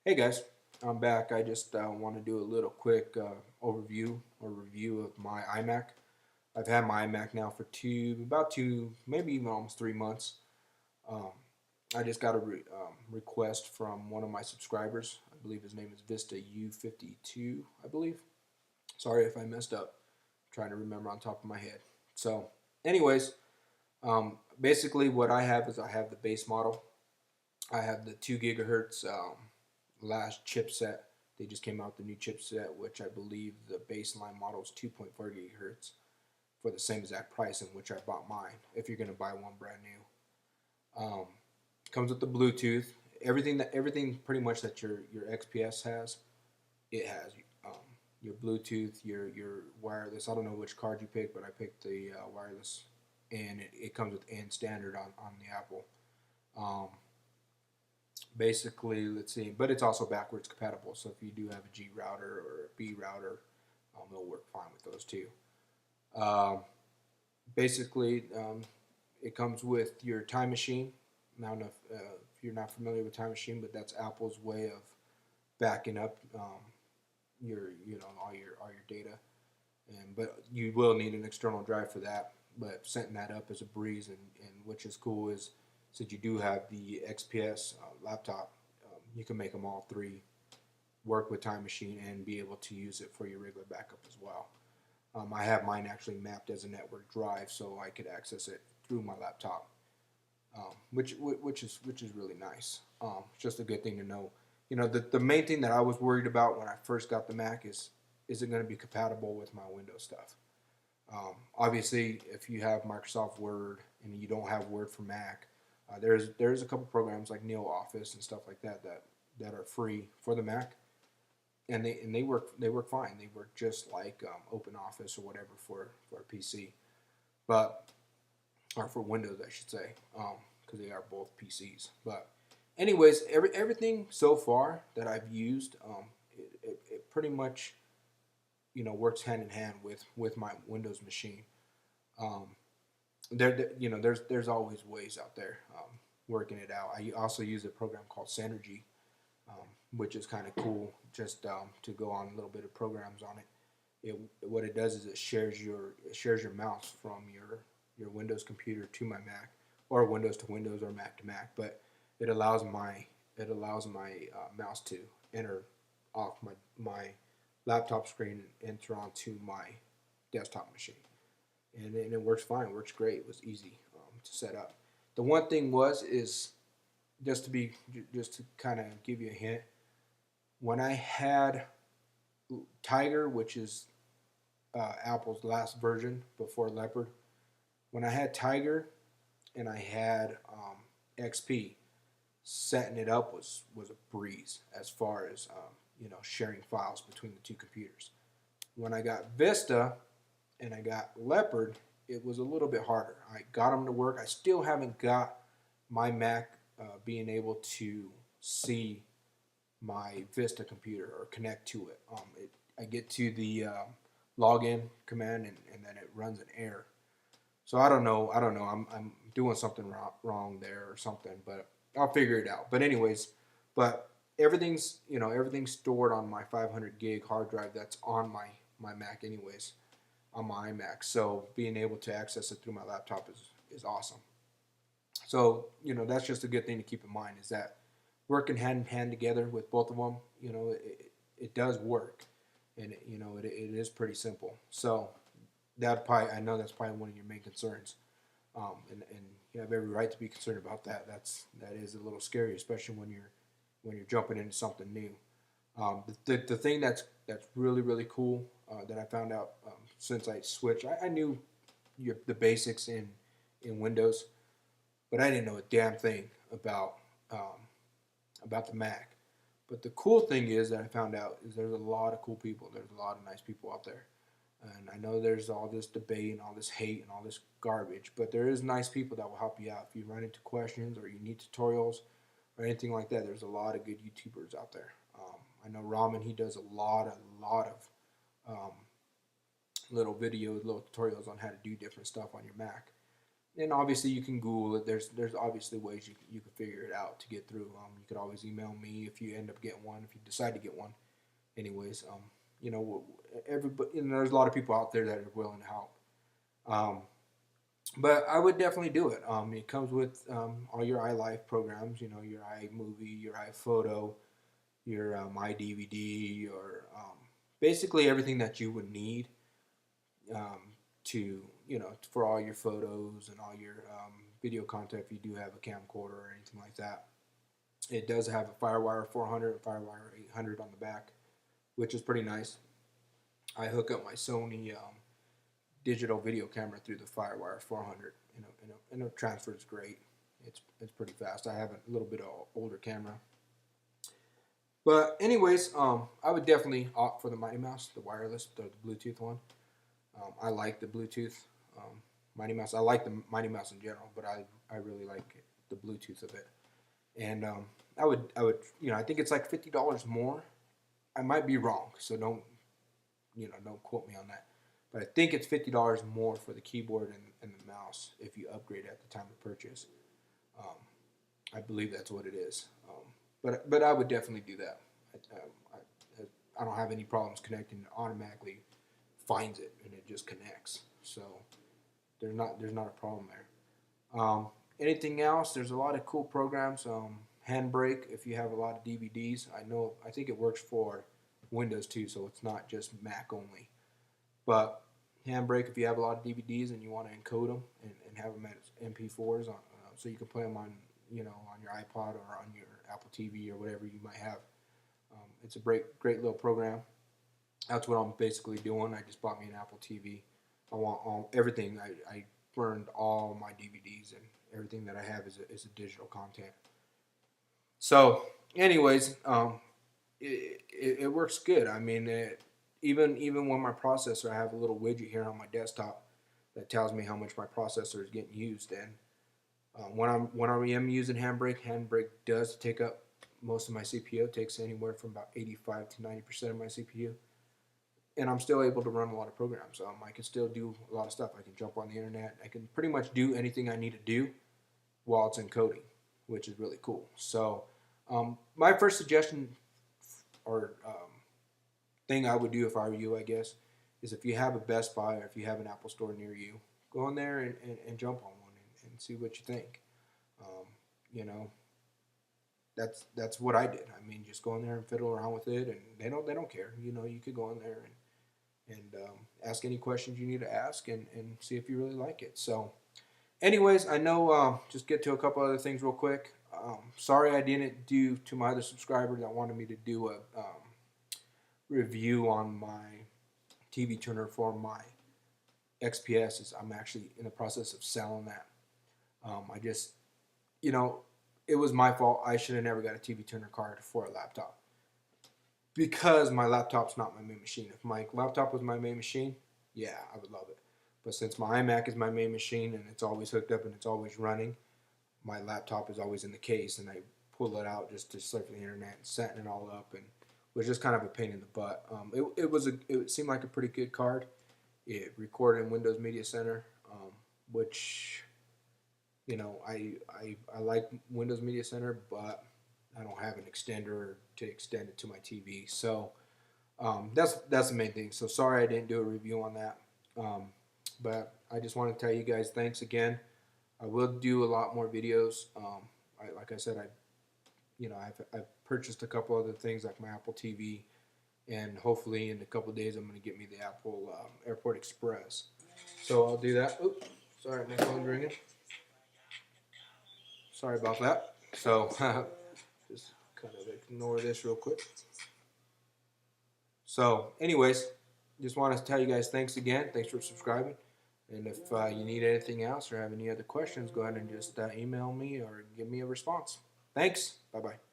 Hey guys, I'm back. I just want to do a little quick overview or review of my iMac. I've had my iMac now for about two, maybe even almost 3 months. Um, I just got a request from one of my subscribers. I believe his name is Vista U52, I believe. Sorry if I messed up. I'm trying to remember on top of my head. So, anyways, basically what I have is I have the base model. I have the 2 gigahertz last chipset. They just came out with the new chipset, which I believe the baseline model is 2.4 gigahertz for the same exact price in which I bought mine. If you're going to buy one brand new, comes with the Bluetooth. Everything pretty much that your XPS has, it has. Um, your Bluetooth, your wireless. I don't know which card you picked, but I picked the wireless, and it comes with N standard on the Apple. Um, Basically, let's see, but it's also backwards compatible. So if you do have a G router or a B router, it'll work fine with those too. Um, basically, it comes with your time machine. Now, if you're not familiar with time machine, but that's Apple's way of backing up your, all your data. But you will need an external drive for that. But setting that up is a breeze, and which is cool is since you do have the XPS laptop, you can make them all three work with Time Machine and be able to use it for your regular backup as well. I have mine actually mapped as a network drive, so I could access it through my laptop, which is really nice. It's just a good thing to know. The main thing that I was worried about when I first got the Mac is it going to be compatible with my Windows stuff? Obviously, if you have Microsoft Word and you don't have Word for Mac, there's a couple programs like Neo Office and stuff like that are free for the Mac, and they work fine. They work just like Open Office or whatever for a PC, but or for Windows I should say, because they are both PCs. But anyways, everything so far that I've used, it pretty much works hand in hand with my Windows machine. Um, there's always ways out there working it out. I also use a program called Synergy, which is kind of cool. Just to go on a little bit of programs on it. What it does is it shares your mouse from your Windows computer to my Mac, or Windows to Windows, or Mac to Mac. But it allows my mouse to enter off my laptop screen and enter onto my desktop machine, and it works fine. It works great. It was easy to set up. The one thing is just to kind of give you a hint. When I had Tiger, which is Apple's last version before Leopard, when I had Tiger and I had XP, setting it up was a breeze as far as sharing files between the two computers. When I got Vista and I got Leopard, it was a little bit harder. I got them to work. I still haven't got my Mac being able to see my Vista computer or connect to it. I get to the login command, and then it runs an error. So I don't know. I'm doing something wrong there or something, but I'll figure it out. But anyways, but everything's stored on my 500 gig hard drive that's on my Mac anyways, on my iMac. So being able to access it through my laptop is awesome. So that's just a good thing to keep in mind, is that working hand in hand together with both of them, it does work, and it is pretty simple. So I know that's probably one of your main concerns, and you have every right to be concerned about that. That is a little scary, especially when you're jumping into something new. The thing that's really really cool that I found out since I switched, I knew the basics in Windows, but I didn't know a damn thing about the Mac. But the cool thing is that I found out is there's a lot of cool people. There's a lot of nice people out there. And I know there's all this debate and all this hate and all this garbage, but there is nice people that will help you out if you run into questions or you need tutorials or anything like that. There's a lot of good YouTubers out there. I know Ramen, he does a lot of little videos, little tutorials on how to do different stuff on your Mac. And obviously you can Google it. There's obviously ways you can figure it out to get through. You could always email me if you end up getting one, if you decide to get one. Anyways, you know, everybody, you know, there's a lot of people out there that are willing to help. Um, but I would definitely do it. It comes with all your iLife programs, you know, your iMovie, your iPhoto, your iDVD, your basically everything that you would need um, to, you know, for all your photos and all your video content if you do have a camcorder or anything like that. It does have a FireWire 400 and FireWire 800 on the back, which is pretty nice. I hook up my Sony digital video camera through the FireWire 400, and it transfers great. It's pretty fast. I have a little bit of older camera, but anyways, I would definitely opt for the Mighty Mouse, the wireless, the Bluetooth one. I like the Bluetooth Mighty Mouse. I like the Mighty Mouse in general, but I really like the Bluetooth of it. And I would, you know, I think it's like $50 more. I might be wrong, so don't quote me on that. But I think it's $50 more for the keyboard and the mouse if you upgrade at the time of purchase. Um, I believe that's what it is. But I would definitely do that. I don't have any problems connecting. It automatically finds it and it just connects. So there's not a problem there. Anything else? There's a lot of cool programs. Handbrake, if you have a lot of DVDs. I think it works for Windows too, so it's not just Mac only. But Handbrake, if you have a lot of DVDs and you want to encode them and have them as MP4s, so you can play them on, you know, on your iPod or on your Apple TV or whatever you might have. It's a great little program. That's what I'm basically doing. I just bought me an Apple TV. I want everything. I burned all my DVDs, and everything that I have is a digital content. So, anyways, it works good. I mean, even when my processor, I have a little widget here on my desktop that tells me how much my processor is getting used. And when I am using Handbrake does take up most of my CPU. It takes anywhere from about 85 to 90% of my CPU. And I'm still able to run a lot of programs. I can still do a lot of stuff. I can jump on the internet. I can pretty much do anything I need to do while it's encoding, which is really cool. So my first suggestion or thing I would do if I were you, I guess, is if you have a Best Buy or if you have an Apple store near you, go in there and jump on one and see what you think. You know, that's what I did. I mean, just go in there and fiddle around with it, and they don't care. You know, you could go in there and ask any questions you need to ask and see if you really like it. So, anyways, I know. Just get to a couple other things real quick. Sorry I didn't do to my other subscriber that wanted me to do a review on my TV tuner for my XPS. I'm actually in the process of selling that. I just, you know, it was my fault. I should have never got a TV tuner card for a laptop because my laptop's not my main machine. If my laptop was my main machine, yeah, I would love it. But since my iMac is my main machine and it's always hooked up and it's always running, my laptop is always in the case, and I pull it out just to surf the internet and setting it all up, and it was just kind of a pain in the butt. It seemed like a pretty good card. It recorded in Windows Media Center, which, you know, I like Windows Media Center, but I don't have an extender to extend it to my TV. So that's the main thing. So sorry I didn't do a review on that. But I just want to tell you guys thanks again. I will do a lot more videos. Like I said, I've purchased a couple other things like my Apple TV, and hopefully in a couple of days I'm going to get me the Apple Airport Express. So I'll do that. Oops, sorry, my phone's ringing. Sorry about that. So just kind of ignore this real quick. So anyways, just want to tell you guys thanks again. Thanks for subscribing. And if you need anything else or have any other questions, go ahead and just email me or give me a response. Thanks. Bye-bye.